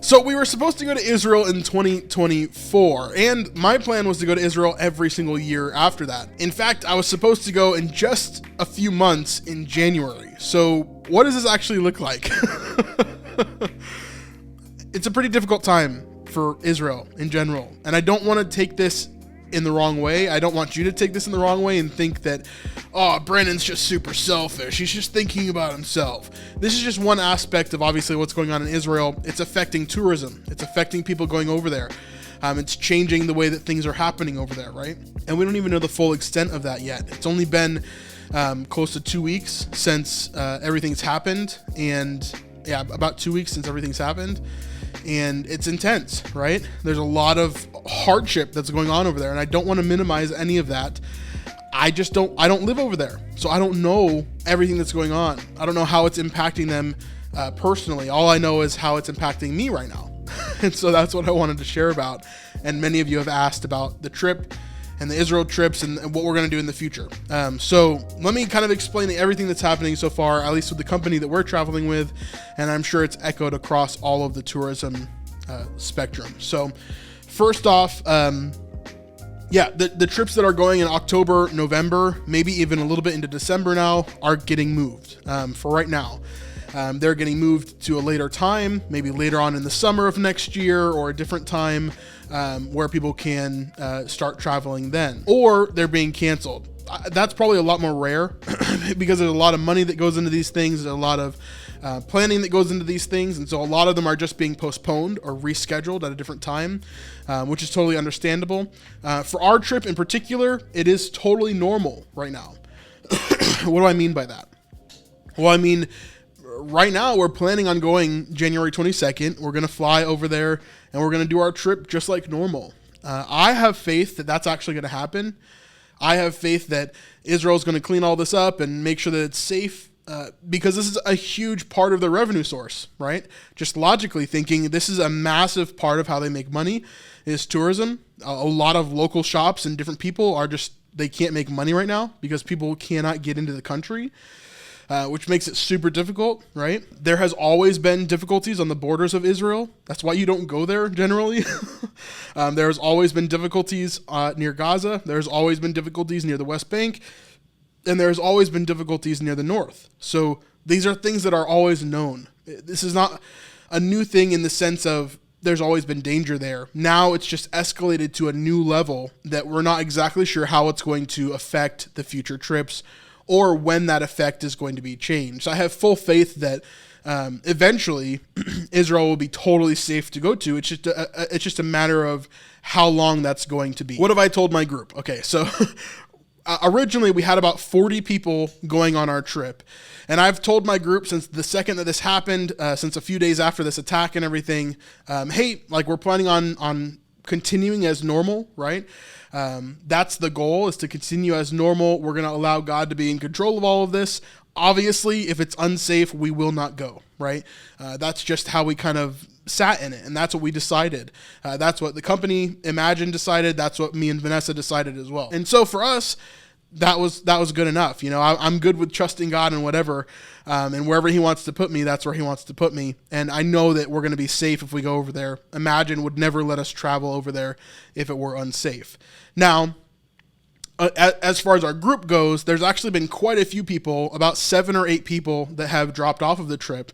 So we were supposed to go to Israel in 2024, and my plan was to go to Israel every single year after that. In fact, I was supposed to go in just a few months in January. So what does this actually look like? It's a pretty difficult time for Israel in general, and I don't want to take this in the wrong way. I don't want you to take this in the wrong way and think that, oh, Brandon's just super selfish. He's just thinking about himself. This is just one aspect of obviously what's going on in Israel. It's affecting tourism. It's affecting people going over there. It's changing the way that things are happening over there, right? And we don't even know the full extent of that yet. It's only been close to 2 weeks since everything's happened. And yeah, about 2 weeks since everything's happened. And it's intense, right? There's a lot of hardship that's going on over there, and I don't want to minimize any of that. I don't live over there, so I don't know everything that's going on. I don't know how it's impacting them personally. All I know is how it's impacting me right now. And so that's what I wanted to share about. And many of you have asked about the trip and the Israel trips and what we're going to do in the future. So let me kind of explain everything that's happening so far, at least with the company that we're traveling with, and I'm sure it's echoed across all of the tourism spectrum. So first off, the trips that are going in October, November, maybe even a little bit into December now are getting moved for right now. They're getting moved to a later time, maybe later on in the summer of next year or a different time where people can start traveling then, or they're being canceled. That's probably a lot more rare because there's a lot of money that goes into these things. There's a lot of planning that goes into these things. And so a lot of them are just being postponed or rescheduled at a different time, which is totally understandable. For our trip in particular, it is totally normal right now. What do I mean by that? Well, I mean, right now we're planning on going January 22nd. We're going to fly over there and we're going to do our trip just like normal. I have faith that that's actually going to happen. I have faith that Israel's going to clean all this up and make sure that it's safe because this is a huge part of their revenue source, right? Just logically thinking, this is a massive part of how they make money is tourism. A lot of local shops and different people are just, they can't make money right now because people cannot get into the country. Which makes it super difficult, right? There has always been difficulties on the borders of Israel. That's why you don't go there generally. There's always been difficulties near Gaza. There's always been difficulties near the West Bank. And there's always been difficulties near the north. So these are things that are always known. This is not a new thing in the sense of there's always been danger there. Now it's just escalated to a new level that we're not exactly sure how it's going to affect the future trips or when that effect is going to be changed. I have full faith that eventually Israel will be totally safe to go to. It's just a matter of how long that's going to be. What have I told my group? Okay, so originally we had about 40 people going on our trip. And I've told my group since the second that this happened, since a few days after this attack and everything, hey, like we're planning on continuing as normal, right? That's the goal, is to continue as normal. We're going to allow God to be in control of all of this. Obviously, if it's unsafe, we will not go, right? That's just how we kind of sat in it, and that's what we decided. That's what the company Imagine decided. That's what me and Vanessa decided as well. And so for us, that was good enough. You know, I'm good with trusting God and whatever, and wherever he wants to put me, that's where he wants to put me. And I know that we're going to be safe if we go over there. Imagine would never let us travel over there if it were unsafe. Now, as far as our group goes, there's actually been quite a few people, about 7 or 8 people that have dropped off of the trip,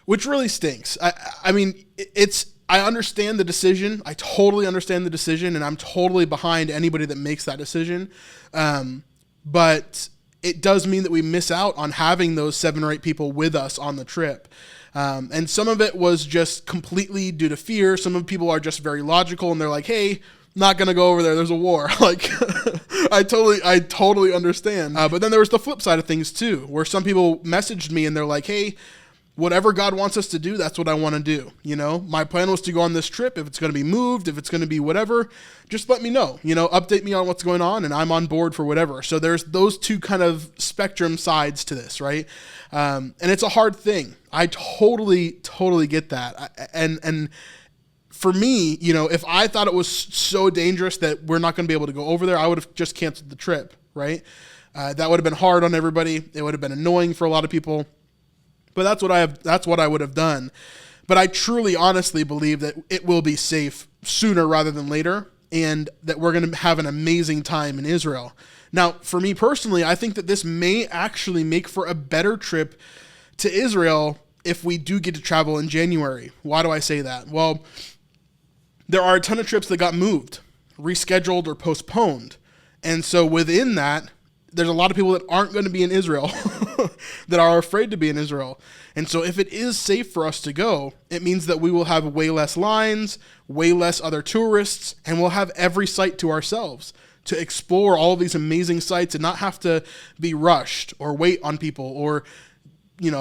which really stinks. I mean, I understand the decision. I totally understand the decision, and I'm totally behind anybody that makes that decision. But it does mean that we miss out on having those 7 or 8 people with us on the trip. And some of it was just completely due to fear. Some of the people are just very logical, and they're like, hey, not going to go over there. There's a war. Like, I totally understand. But then there was the flip side of things too, where some people messaged me and they're like, hey, whatever God wants us to do, that's what I want to do. You know, my plan was to go on this trip. If it's going to be moved, if it's going to be whatever, just let me know, you know, update me on what's going on, and I'm on board for whatever. So there's those two kind of spectrum sides to this, right? And it's a hard thing. I totally get that. And for me, you know, if I thought it was so dangerous that we're not going to be able to go over there, I would have just canceled the trip, right? That would have been hard on everybody. It would have been annoying for a lot of people. But that's what I would have done. But I truly, honestly believe that it will be safe sooner rather than later, and that we're going to have an amazing time in Israel. Now, for me personally, I think that this may actually make for a better trip to Israel if we do get to travel in January. Why do I say that? Well, there are a ton of trips that got moved, rescheduled, or postponed. And so within that, there's a lot of people that aren't going to be in Israel that are afraid to be in Israel. And so if it is safe for us to go, it means that we will have way less lines, way less other tourists, and we'll have every site to ourselves to explore all these amazing sites and not have to be rushed or wait on people or,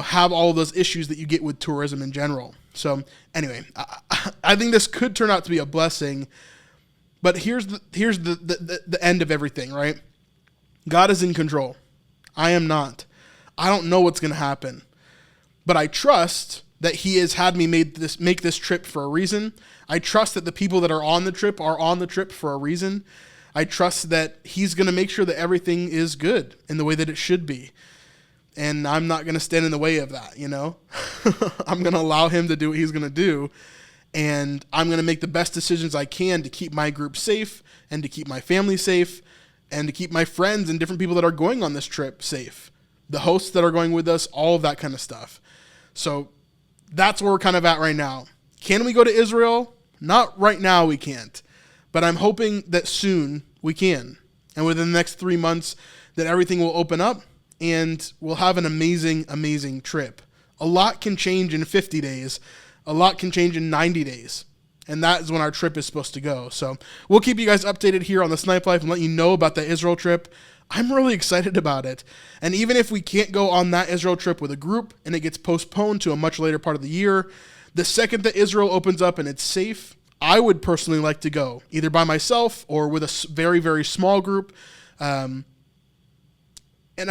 have all of those issues that you get with tourism in general. So anyway, I think this could turn out to be a blessing, but here's the end of everything, right? God is in control. I am not. I don't know what's going to happen, but I trust that he has had me make this trip for a reason. I trust that the people that are on the trip for a reason. I trust that he's going to make sure that everything is good in the way that it should be. And I'm not going to stand in the way of that, I'm going to allow him to do what he's going to do. And I'm going to make the best decisions I can to keep my group safe and to keep my family safe and to keep my friends and different people that are going on this trip safe. The hosts that are going with us, all of that kind of stuff. So that's where we're kind of at right now. Can we go to Israel? Not right now, we can't. But I'm hoping that soon we can. And within the next 3 months that everything will open up and we'll have an amazing, amazing trip. A lot can change in 50 days. A lot can change in 90 days. And that is when our trip is supposed to go. So we'll keep you guys updated here on the Snipe Life and let you know about the Israel trip. I'm really excited about it. And even if we can't go on that Israel trip with a group and it gets postponed to a much later part of the year, the second that Israel opens up and it's safe, I would personally like to go, either by myself or with a very, very small group. And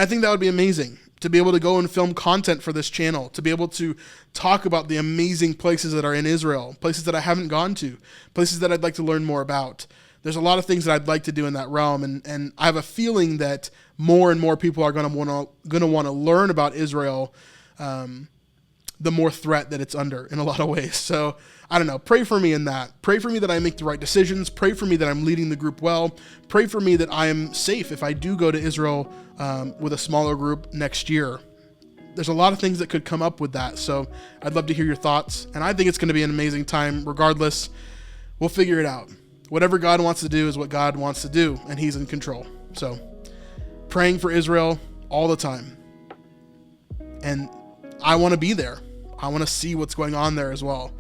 I think that would be amazing to be able to go and film content for this channel, to be able to talk about the amazing places that are in Israel, places that I haven't gone to, places that I'd like to learn more about. There's a lot of things that I'd like to do in that realm, and I have a feeling that more and more people are going to want to learn about Israel, the more threat that it's under in a lot of ways. So I don't know. Pray for me in that. Pray for me that I make the right decisions. Pray for me that I'm leading the group well. Pray for me that I am safe if I do go to Israel with a smaller group next year. There's a lot of things that could come up with that. So I'd love to hear your thoughts. And I think it's going to be an amazing time regardless. We'll figure it out. Whatever God wants to do is what God wants to do, and he's in control. So praying for Israel all the time. And I want to be there. I want to see what's going on there as well.